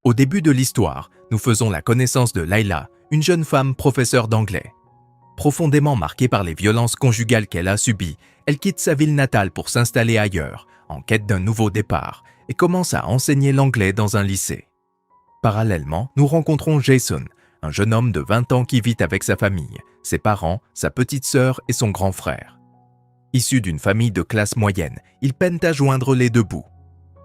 Au début de l'histoire, nous faisons la connaissance de Layla, une jeune femme professeure d'anglais. Profondément marquée par les violences conjugales qu'elle a subies, elle quitte sa ville natale pour s'installer ailleurs, en quête d'un nouveau départ, et commence à enseigner l'anglais dans un lycée. Parallèlement, nous rencontrons Jason, un jeune homme de 20 ans qui vit avec sa famille, ses parents, sa petite sœur et son grand frère. Issu d'une famille de classe moyenne, ils peinent à joindre les deux bouts.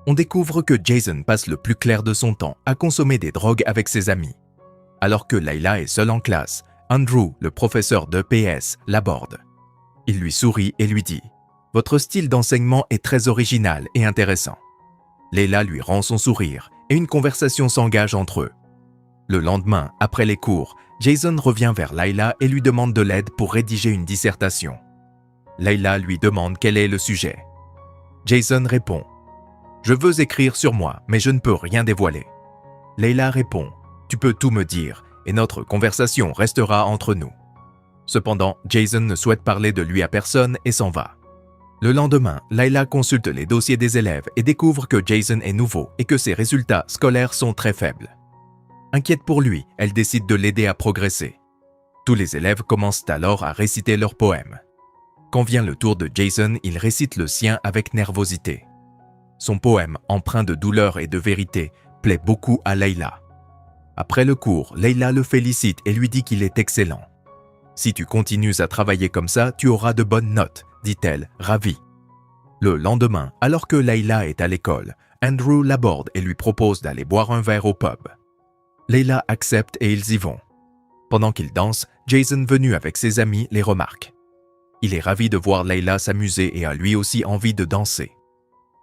On découvre que Jason passe le plus clair de son temps à consommer des drogues avec ses amis. Alors que Layla est seule en classe, Andrew, le professeur d'EPS, l'aborde. Il lui sourit et lui dit « Votre style d'enseignement est très original et intéressant ». Layla lui rend son sourire et une conversation s'engage entre eux. Le lendemain, après les cours, Jason revient vers Layla et lui demande de l'aide pour rédiger une dissertation. Layla lui demande quel est le sujet. Jason répond « Je veux écrire sur moi, mais je ne peux rien dévoiler ». Layla répond « Tu peux tout me dire et notre conversation restera entre nous ». Cependant, Jason ne souhaite parler de lui à personne et s'en va. Le lendemain, Layla consulte les dossiers des élèves et découvre que Jason est nouveau et que ses résultats scolaires sont très faibles. Inquiète pour lui, elle décide de l'aider à progresser. Tous les élèves commencent alors à réciter leurs poèmes. Quand vient le tour de Jason, il récite le sien avec nervosité. Son poème, empreint de douleur et de vérité, plaît beaucoup à Layla. Après le cours, Layla le félicite et lui dit qu'il est excellent. « Si tu continues à travailler comme ça, tu auras de bonnes notes », dit-elle, ravie. Le lendemain, alors que Layla est à l'école, Andrew l'aborde et lui propose d'aller boire un verre au pub. Layla accepte et ils y vont. Pendant qu'ils dansent, Jason, venu avec ses amis, les remarque. Il est ravi de voir Layla s'amuser et a lui aussi envie de danser.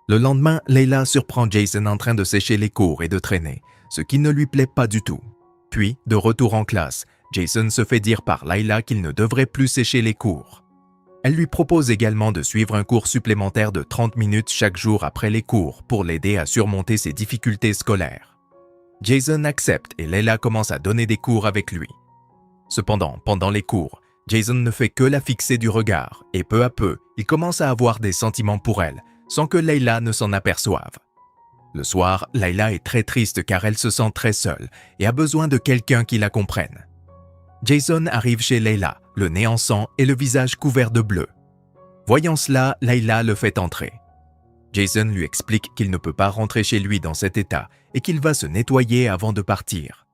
Le lendemain, Layla surprend Jason en train de sécher les cours et de traîner, ce qui ne lui plaît pas du tout. Puis, de retour en classe, Jason se fait dire par Layla qu'il ne devrait plus sécher les cours. Elle lui propose également de suivre un cours supplémentaire de 30 minutes chaque jour après les cours pour l'aider à surmonter ses difficultés scolaires. Jason accepte et Layla commence à donner des cours avec lui. Cependant, pendant les cours, Jason ne fait que la fixer du regard et peu à peu, il commence à avoir des sentiments pour elle, sans que Layla ne s'en aperçoive. Le soir, Layla est très triste car elle se sent très seule et a besoin de quelqu'un qui la comprenne. Jason arrive chez Layla, le nez en sang et le visage couvert de bleu. Voyant cela, Layla le fait entrer. Jason lui explique qu'il ne peut pas rentrer chez lui dans cet état et qu'il va se nettoyer avant de partir.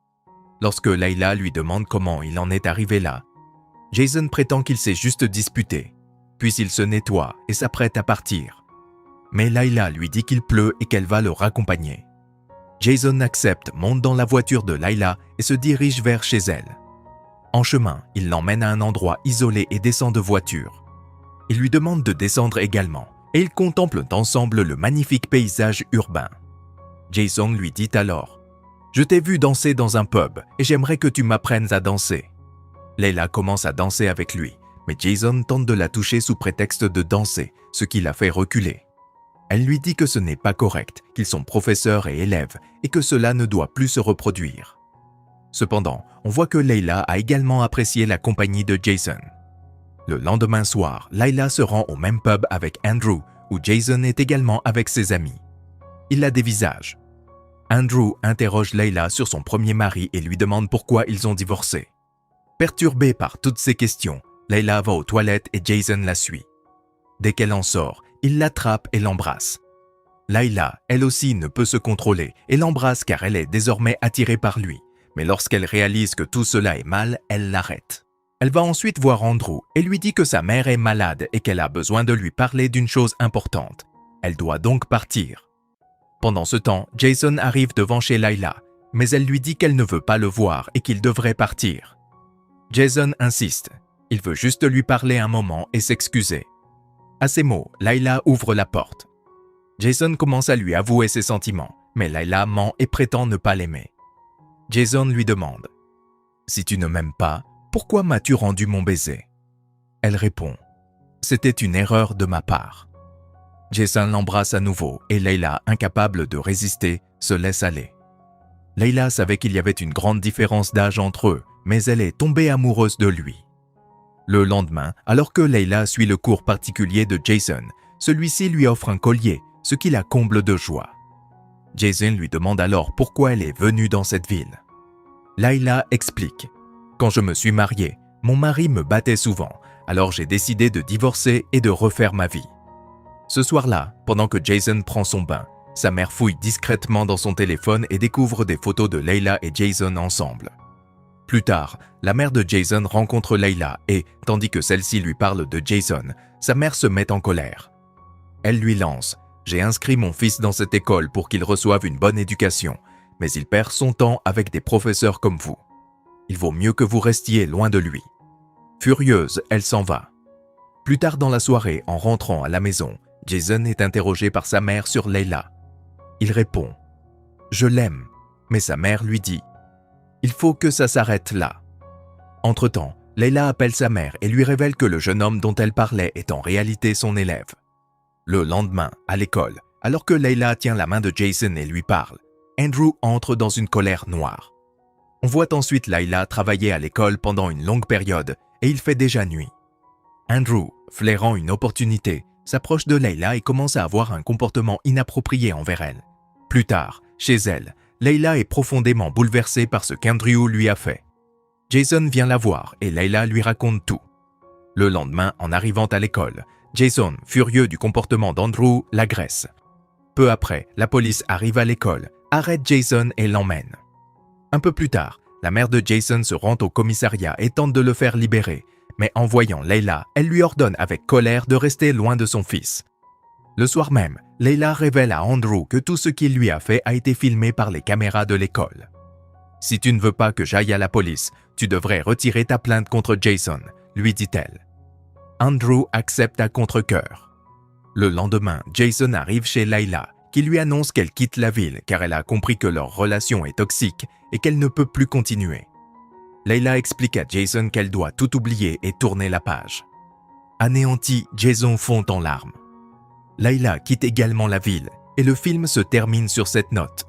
Lorsque Layla lui demande comment il en est arrivé là, Jason prétend qu'il s'est juste disputé, puis il se nettoie et s'apprête à partir. Mais Layla lui dit qu'il pleut et qu'elle va le raccompagner. Jason accepte, monte dans la voiture de Layla et se dirige vers chez elle. En chemin, il l'emmène à un endroit isolé et descend de voiture. Il lui demande de descendre également et ils contemplent ensemble le magnifique paysage urbain. Jason lui dit alors « Je t'ai vu danser dans un pub et j'aimerais que tu m'apprennes à danser. » Layla commence à danser avec lui, mais Jason tente de la toucher sous prétexte de danser, ce qui la fait reculer. Elle lui dit que ce n'est pas correct, qu'ils sont professeurs et élèves et que cela ne doit plus se reproduire. Cependant, on voit que Layla a également apprécié la compagnie de Jason. Le lendemain soir, Layla se rend au même pub avec Andrew, où Jason est également avec ses amis. Il a des visages. Andrew interroge Layla sur son premier mari et lui demande pourquoi ils ont divorcé. Perturbée par toutes ces questions, Layla va aux toilettes et Jason la suit. Dès qu'elle en sort, il l'attrape et l'embrasse. Layla, elle aussi, ne peut se contrôler et l'embrasse car elle est désormais attirée par lui. Mais lorsqu'elle réalise que tout cela est mal, elle l'arrête. Elle va ensuite voir Andrew et lui dit que sa mère est malade et qu'elle a besoin de lui parler d'une chose importante. Elle doit donc partir. Pendant ce temps, Jason arrive devant chez Layla, mais elle lui dit qu'elle ne veut pas le voir et qu'il devrait partir. Jason insiste. Il veut juste lui parler un moment et s'excuser. À ces mots, Layla ouvre la porte. Jason commence à lui avouer ses sentiments, mais Layla ment et prétend ne pas l'aimer. Jason lui demande « Si tu ne m'aimes pas, pourquoi m'as-tu rendu mon baiser ?» Elle répond « C'était une erreur de ma part. » Jason l'embrasse à nouveau et Layla, incapable de résister, se laisse aller. Layla savait qu'il y avait une grande différence d'âge entre eux, mais elle est tombée amoureuse de lui. Le lendemain, alors que Layla suit le cours particulier de Jason, celui-ci lui offre un collier, ce qui la comble de joie. Jason lui demande alors pourquoi elle est venue dans cette ville. Layla explique « Quand je me suis mariée, mon mari me battait souvent, alors j'ai décidé de divorcer et de refaire ma vie. » Ce soir-là, pendant que Jason prend son bain, sa mère fouille discrètement dans son téléphone et découvre des photos de Layla et Jason ensemble. Plus tard, la mère de Jason rencontre Layla et, tandis que celle-ci lui parle de Jason, sa mère se met en colère. Elle lui lance « J'ai inscrit mon fils dans cette école pour qu'il reçoive une bonne éducation, mais il perd son temps avec des professeurs comme vous. Il vaut mieux que vous restiez loin de lui. » Furieuse, elle s'en va. Plus tard dans la soirée, en rentrant à la maison, Jason est interrogé par sa mère sur Layla. Il répond « Je l'aime », mais sa mère lui dit « Il faut que ça s'arrête là. » Entre-temps, Layla appelle sa mère et lui révèle que le jeune homme dont elle parlait est en réalité son élève. Le lendemain, à l'école, alors que Layla tient la main de Jason et lui parle, Andrew entre dans une colère noire. On voit ensuite Layla travailler à l'école pendant une longue période et il fait déjà nuit. Andrew, flairant une opportunité, s'approche de Layla et commence à avoir un comportement inapproprié envers elle. Plus tard, chez elle, Layla est profondément bouleversée par ce qu'Andrew lui a fait. Jason vient la voir et Layla lui raconte tout. Le lendemain, en arrivant à l'école, Jason, furieux du comportement d'Andrew, l'agresse. Peu après, la police arrive à l'école, arrête Jason et l'emmène. Un peu plus tard, la mère de Jason se rend au commissariat et tente de le faire libérer, mais en voyant Layla, elle lui ordonne avec colère de rester loin de son fils. Le soir même, Layla révèle à Andrew que tout ce qu'il lui a fait a été filmé par les caméras de l'école. « Si tu ne veux pas que j'aille à la police, tu devrais retirer ta plainte contre Jason », lui dit-elle. Andrew accepte à contre-cœur. Le lendemain, Jason arrive chez Layla, qui lui annonce qu'elle quitte la ville car elle a compris que leur relation est toxique et qu'elle ne peut plus continuer. Layla explique à Jason qu'elle doit tout oublier et tourner la page. Anéanti, Jason fond en larmes. Layla quitte également la ville et le film se termine sur cette note.